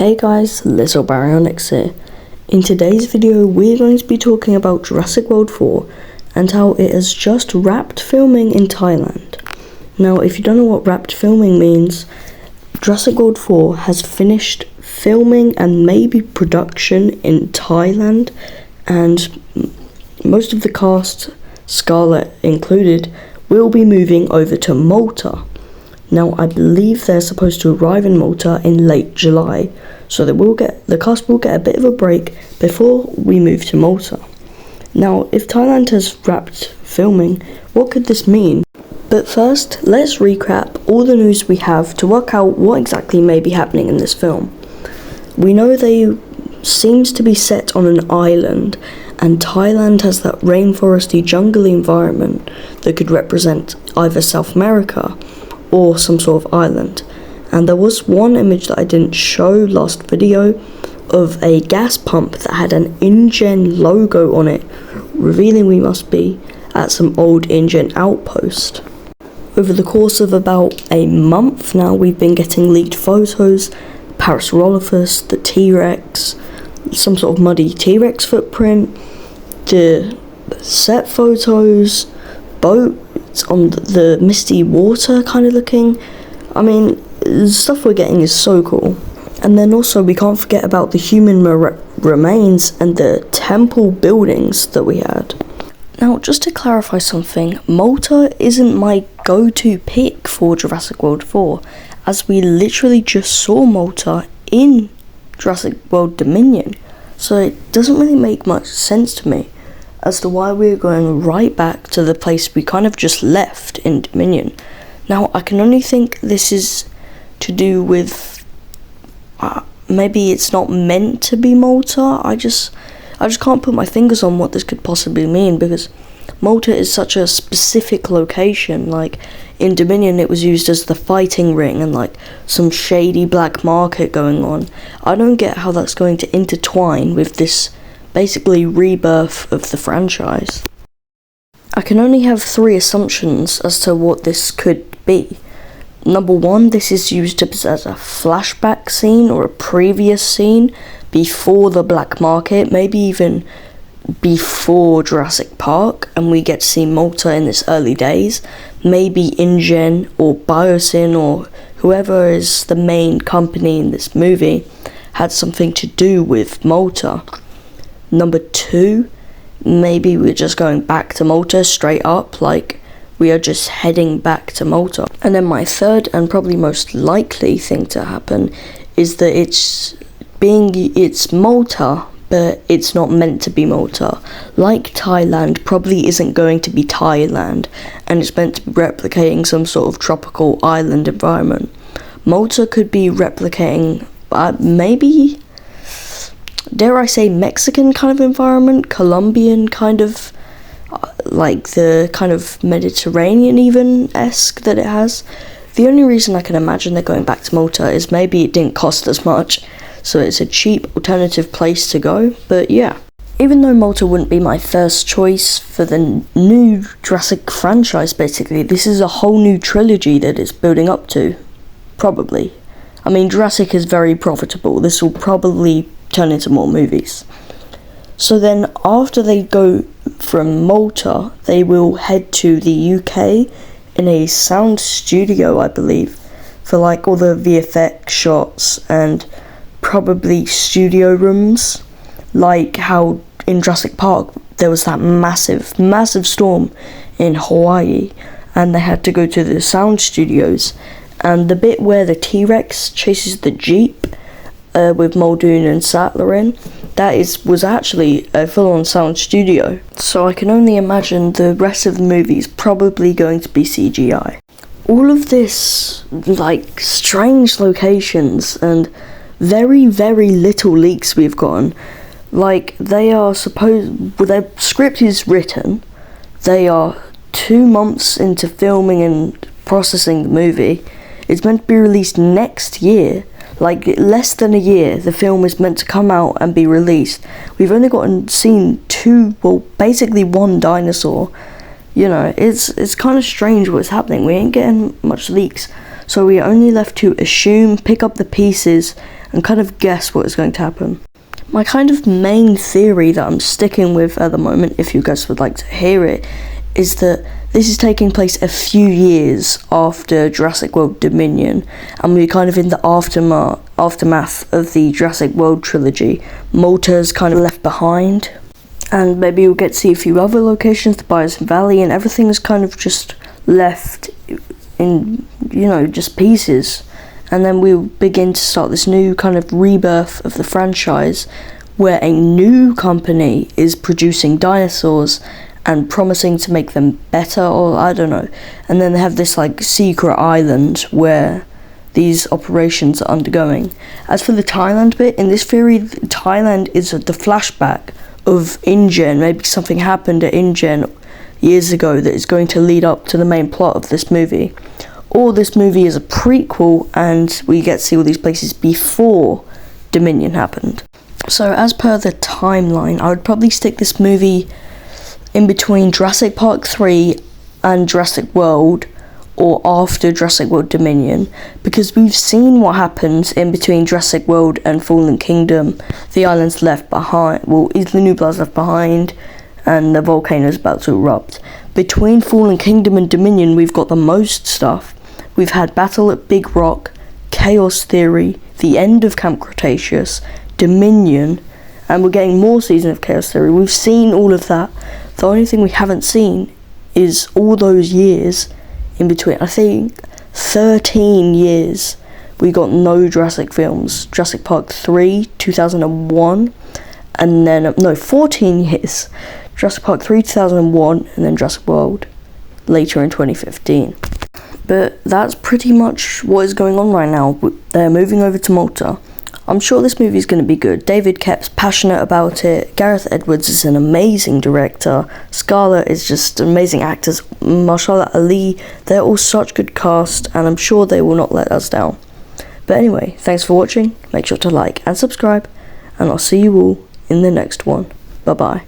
Hey guys, Little Baryonyx here. In today's video we're going to be talking about Jurassic World 4 and how it has just wrapped filming in Thailand. Now if you don't know what wrapped filming means, Jurassic World 4 has finished filming and maybe production in Thailand, and most of the cast, Scarlett included, will be moving over to Malta. Now, I believe they're supposed to arrive in Malta in late July, so the cast will get a bit of a break before we move to Malta. Now, if Thailand has wrapped filming, what could this mean? But first, let's recap all the news we have to work out what exactly may be happening in this film. We know they seems to be set on an island, and Thailand has that rainforesty, jungly environment that could represent either South America or some sort of island. And there was one image that I didn't show last video of a gas pump that had an InGen logo on it, revealing we must be at some old InGen outpost. Over the course of about a month now, we've been getting leaked photos, Parasaurolophus, the T-Rex, some sort of muddy T-Rex footprint, the set photos, boats on the misty water kind of looking. I mean, the stuff we're getting is so cool. And then also we can't forget about the human remains and the temple buildings that we had. Now, just to clarify something, Malta isn't my go-to pick for Jurassic World 4, as we literally just saw Malta in Jurassic World Dominion, so it doesn't really make much sense to me as to why we're going right back to the place we kind of just left in Dominion. Now, I can only think this is to do with maybe it's not meant to be Malta. I just can't put my fingers on what this could possibly mean, because Malta is such a specific location. Like in Dominion it was used as the fighting ring and like some shady black market going on. I don't get how that's going to intertwine with this basically rebirth of the franchise. I can only have three assumptions as to what this could be. Number one, this is used as a flashback scene or a previous scene before the black market, maybe even before Jurassic Park, and we get to see Malta in its early days. Maybe InGen or Biosyn or whoever is the main company in this movie had something to do with Malta. Number two, maybe we're just going back to Malta straight up, like we are just heading back to Malta. And then my third and probably most likely thing to happen is that it's Malta, but it's not meant to be Malta. Like Thailand probably isn't going to be Thailand, and it's meant to be replicating some sort of tropical island environment. Malta could be replicating maybe, dare I say, Mexican kind of environment, Colombian kind of, like the kind of Mediterranean even-esque that it has. The only reason I can imagine they're going back to Malta is maybe it didn't cost as much, so it's a cheap alternative place to go. But yeah, even though Malta wouldn't be my first choice for the new Jurassic franchise, basically, this is a whole new trilogy that it's building up to, probably. I mean, Jurassic is very profitable. This will probably turn into more movies. So then after they go from Malta, they will head to the UK in a sound studio, I believe, for like all the VFX shots and probably studio rooms, like how in Jurassic Park there was that massive storm in Hawaii and they had to go to the sound studios, and the bit where the T-Rex chases the Jeep with Muldoon and Sattler in, was actually a full-on sound studio. So I can only imagine the rest of the movie is probably going to be CGI. All of this, like, strange locations and very, very little leaks we've gotten. Like, their script is written, they are 2 months into filming and processing the movie. It's meant to be released next year. Like, less than a year, the film is meant to come out and be released. We've only seen basically one dinosaur. You know, it's kind of strange what's happening. We ain't getting much leaks. So we are only left to assume, pick up the pieces, and kind of guess what is going to happen. My kind of main theory that I'm sticking with at the moment, if you guys would like to hear it, is that this is taking place a few years after Jurassic World Dominion, and we're kind of in the aftermath of the Jurassic World trilogy. Malta is kind of left behind, and maybe you'll get to see a few other locations, the Bison Valley, and everything is kind of just left in, just pieces. And then we'll begin to start this new kind of rebirth of the franchise, where a new company is producing dinosaurs and promising to make them better, or I don't know. And then they have this like secret island where these operations are undergoing. As for the Thailand bit, in this theory, Thailand is the flashback of InGen. Maybe something happened at InGen years ago that is going to lead up to the main plot of this movie. Or this movie is a prequel and we get to see all these places before Dominion happened. So as per the timeline, I would probably stick this movie in between Jurassic Park 3 and Jurassic World, or after Jurassic World Dominion, because we've seen what happens in between Jurassic World and Fallen Kingdom. The island's left behind, the New Blood's left behind, and the volcano's about to erupt. Between Fallen Kingdom and Dominion, we've got the most stuff. We've had Battle at Big Rock, Chaos Theory, the end of Camp Cretaceous, Dominion, and we're getting more Season of Chaos Theory. We've seen all of that. The only thing we haven't seen is all those years in between. I think 13 years we got no Jurassic films. Jurassic Park 3, 2001, and then, 14 years. Jurassic Park 3, 2001, and then Jurassic World later in 2015. But that's pretty much what is going on right now. They're moving over to Malta. I'm sure this movie is going to be good. David Koepp's passionate about it. Gareth Edwards is an amazing director. Scarlett is just amazing actors. Mahershala Ali, they're all such good cast, and I'm sure they will not let us down. But anyway, thanks for watching. Make sure to like and subscribe, and I'll see you all in the next one. Bye bye.